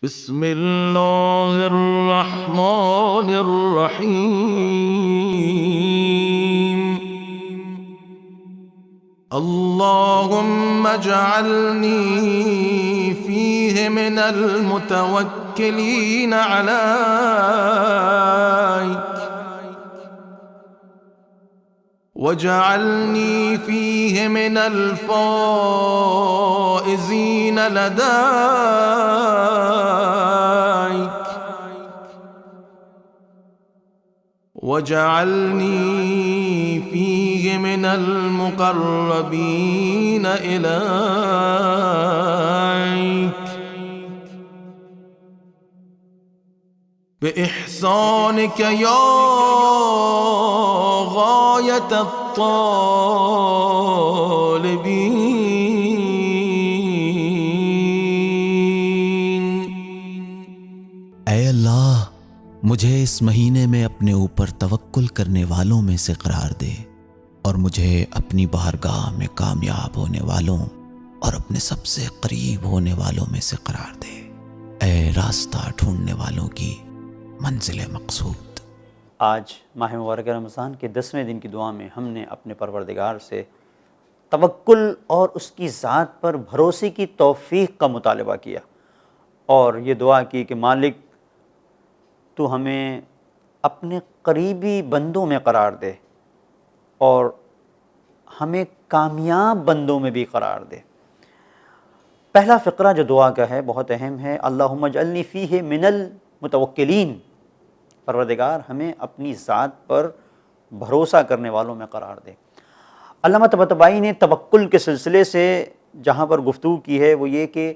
بسم اللہ الرحمن الرحیم اللہم اجعلنی فیہ من المتوکلین علیک واجعلنی فیہ من الفائزین لدیک واجعلنی فیہ من المقربین الیک بإحسانک یا غایت الطالبین۔ اے اللہ، مجھے اس مہینے میں اپنے اوپر توکل کرنے والوں میں سے قرار دے اور مجھے اپنی بارگاہ میں کامیاب ہونے والوں اور اپنے سب سے قریب ہونے والوں میں سے قرار دے۔ اے راستہ ڈھونڈنے والوں کی منزل مقصود۔ آج ماہ مبارک رمضان کے 10ویں دن کی دعا میں ہم نے اپنے پروردگار سے توکل اور اس کی ذات پر بھروسے کی توفیق کا مطالبہ کیا اور یہ دعا کی کہ مالک تو ہمیں اپنے قریبی بندوں میں قرار دے اور ہمیں کامیاب بندوں میں بھی قرار دے۔ پہلا فقرہ جو دعا کا ہے بہت اہم ہے، اللہم اجعلنی فیہ من المتوکلین، پروردگار ہمیں اپنی ذات پر بھروسہ کرنے والوں میں قرار دے۔ علامہ طباطبائی نے توکل کے سلسلے سے جہاں پر گفتگو کی ہے وہ یہ کہ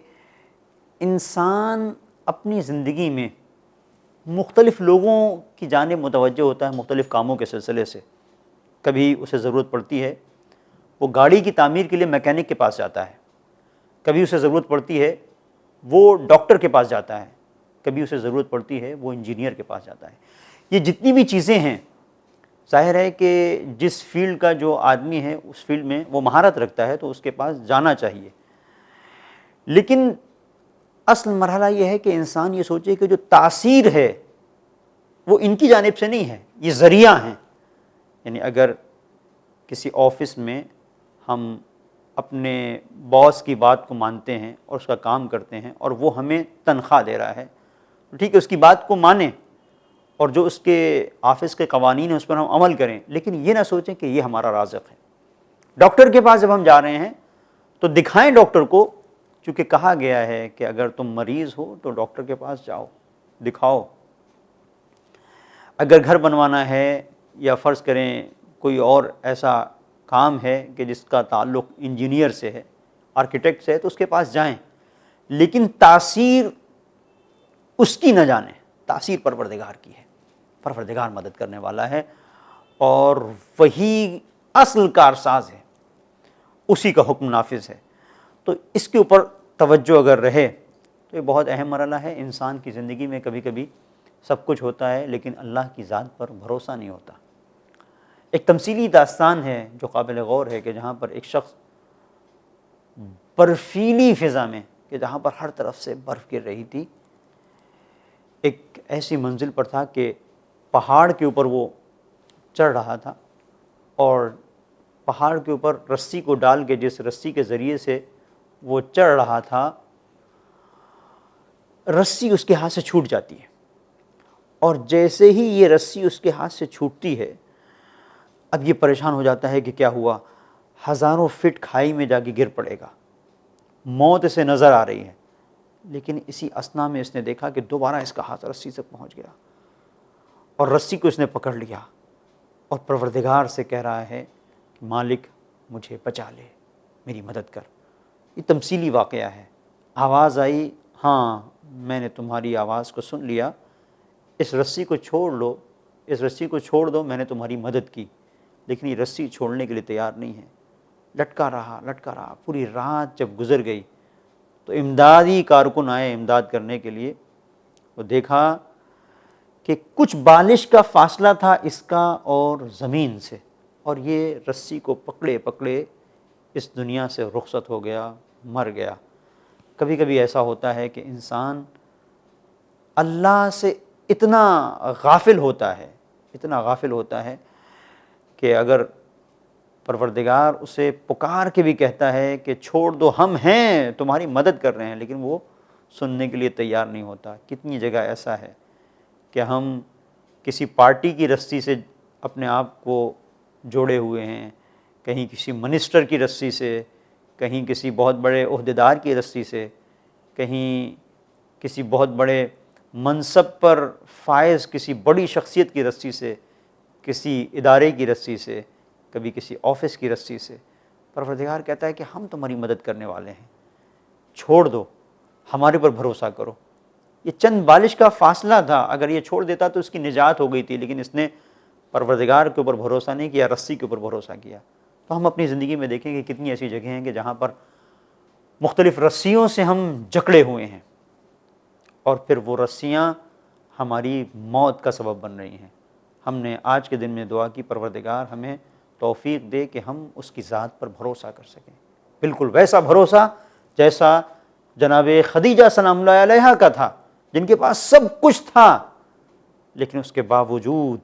انسان اپنی زندگی میں مختلف لوگوں کی جانب متوجہ ہوتا ہے مختلف کاموں کے سلسلے سے۔ کبھی اسے ضرورت پڑتی ہے وہ گاڑی کی تعمیر کے لیے میکینک کے پاس جاتا ہے، کبھی اسے ضرورت پڑتی ہے وہ ڈاکٹر کے پاس جاتا ہے، کبھی اسے ضرورت پڑتی ہے وہ انجینئر کے پاس جاتا ہے۔ یہ جتنی بھی چیزیں ہیں، ظاہر ہے کہ جس فیلڈ کا جو آدمی ہے اس فیلڈ میں وہ مہارت رکھتا ہے تو اس کے پاس جانا چاہیے، لیکن اصل مرحلہ یہ ہے کہ انسان یہ سوچے کہ جو تاثیر ہے وہ ان کی جانب سے نہیں ہے، یہ ذریعہ ہیں۔ یعنی اگر کسی آفس میں ہم اپنے باس کی بات کو مانتے ہیں اور اس کا کام کرتے ہیں اور وہ ہمیں تنخواہ دے رہا ہے، ٹھیک ہے، اس کی بات کو مانیں اور جو اس کے آفس کے قوانین ہیں اس پر ہم عمل کریں، لیکن یہ نہ سوچیں کہ یہ ہمارا رازق ہے۔ ڈاکٹر کے پاس جب ہم جا رہے ہیں تو دکھائیں ڈاکٹر کو، چونکہ کہا گیا ہے کہ اگر تم مریض ہو تو ڈاکٹر کے پاس جاؤ، دکھاؤ۔ اگر گھر بنوانا ہے یا فرض کریں کوئی اور ایسا کام ہے کہ جس کا تعلق انجینئر سے ہے، آرکیٹیکٹ سے ہے، تو اس کے پاس جائیں، لیکن تاثیر اس کی نہ جانیں، تاثیر پروردگار کی ہے۔ پروردگار مدد کرنے والا ہے اور وہی اصل کارساز ہے، اسی کا حکم نافذ ہے۔ تو اس کے اوپر توجہ اگر رہے تو یہ بہت اہم مرحلہ ہے۔ انسان کی زندگی میں کبھی کبھی سب کچھ ہوتا ہے لیکن اللہ کی ذات پر بھروسہ نہیں ہوتا۔ ایک تمثیلی داستان ہے جو قابل غور ہے کہ جہاں پر ایک شخص برفیلی فضا میں، کہ جہاں پر ہر طرف سے برف گر رہی تھی، ایک ایسی منزل پر تھا کہ پہاڑ کے اوپر وہ چڑھ رہا تھا اور پہاڑ کے اوپر رسی کو ڈال کے جس رسی کے ذریعے سے وہ چڑھ رہا تھا، رسی اس کے ہاتھ سے چھوٹ جاتی ہے، اور جیسے ہی یہ رسی اس کے ہاتھ سے چھوٹتی ہے اب یہ پریشان ہو جاتا ہے کہ کیا ہوا، ہزاروں فٹ کھائی میں جا کے گر پڑے گا، موت اسے نظر آ رہی ہے۔ لیکن اسی اثنا میں اس نے دیکھا کہ دوبارہ اس کا ہاتھ رسی سے پہنچ گیا اور رسی کو اس نے پکڑ لیا اور پروردگار سے کہہ رہا ہے کہ مالک مجھے بچا لے، میری مدد کر۔ یہ تمثیلی واقعہ ہے۔ آواز آئی، ہاں میں نے تمہاری آواز کو سن لیا، اس رسی کو چھوڑ لو، اس رسی کو چھوڑ دو، میں نے تمہاری مدد کی۔ لیکن یہ رسی چھوڑنے کے لیے تیار نہیں ہے، لٹکا رہا۔ پوری رات جب گزر گئی تو امدادی کارکن آئے امداد کرنے کے لیے، وہ دیکھا کہ کچھ بالش کا فاصلہ تھا اس کا اور زمین سے، اور یہ رسی کو پکڑے پکڑے اس دنیا سے رخصت ہو گیا، مر گیا۔ کبھی کبھی ایسا ہوتا ہے کہ انسان اللہ سے اتنا غافل ہوتا ہے، اتنا غافل ہوتا ہے کہ اگر پروردگار اسے پکار کے بھی کہتا ہے کہ چھوڑ دو، ہم ہیں تمہاری مدد کر رہے ہیں، لیکن وہ سننے کے لیے تیار نہیں ہوتا۔ کتنی جگہ ایسا ہے کہ ہم کسی پارٹی کی رسی سے اپنے آپ کو جوڑے ہوئے ہیں، کہیں کسی منسٹر کی رسی سے، کہیں کسی بہت بڑے عہدیدار کی رسی سے، کہیں کسی بہت بڑے منصب پر فائز کسی بڑی شخصیت کی رسی سے، کسی ادارے کی رسی سے، کبھی کسی آفس کی رسی سے۔ پروردگار کہتا ہے کہ ہم تمہاری مدد کرنے والے ہیں، چھوڑ دو، ہمارے پر بھروسہ کرو۔ یہ چند بالش کا فاصلہ تھا، اگر یہ چھوڑ دیتا تو اس کی نجات ہو گئی تھی، لیکن اس نے پروردگار کے اوپر بھروسہ نہیں کیا، رسی کے اوپر بھروسہ کیا۔ تو ہم اپنی زندگی میں دیکھیں کہ کتنی ایسی جگہیں ہیں کہ جہاں پر مختلف رسیوں سے ہم جکڑے ہوئے ہیں، اور پھر وہ رسیاں ہماری موت کا سبب بن رہی ہیں۔ ہم نے آج کے دن میں دعا کی، پروردگار ہمیں توفیق دے کہ ہم اس کی ذات پر بھروسہ کر سکیں، بالکل ویسا بھروسہ جیسا جناب خدیجہ سلام اللہ علیہا کا تھا، جن کے پاس سب کچھ تھا، لیکن اس کے باوجود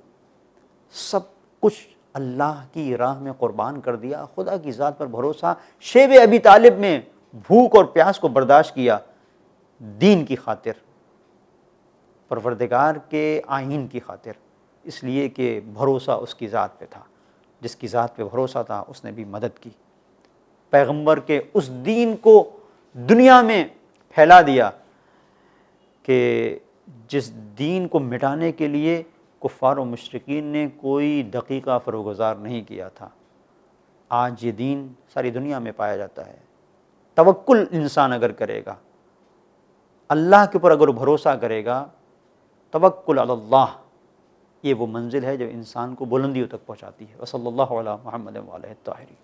سب کچھ اللہ کی راہ میں قربان کر دیا، خدا کی ذات پر بھروسہ شیب ابی طالب میں بھوک اور پیاس کو برداشت کیا، دین کی خاطر، پروردگار کے آئین کی خاطر، اس لیے کہ بھروسہ اس کی ذات پہ تھا۔ جس کی ذات پہ بھروسہ تھا اس نے بھی مدد کی، پیغمبر کے اس دین کو دنیا میں پھیلا دیا کہ جس دین کو مٹانے کے لیے کفار و مشرکین نے کوئی دقیقہ فروگزار نہیں کیا تھا۔ آج یہ دین ساری دنیا میں پایا جاتا ہے۔ توکل انسان اگر کرے گا، اللہ کے اوپر اگر بھروسہ کرے گا، توکل علی اللہ، یہ وہ منزل ہے جو انسان کو بلندیوں تک پہنچاتی ہے۔ وصلی اللہ علی محمد وآلہ الطاہرین۔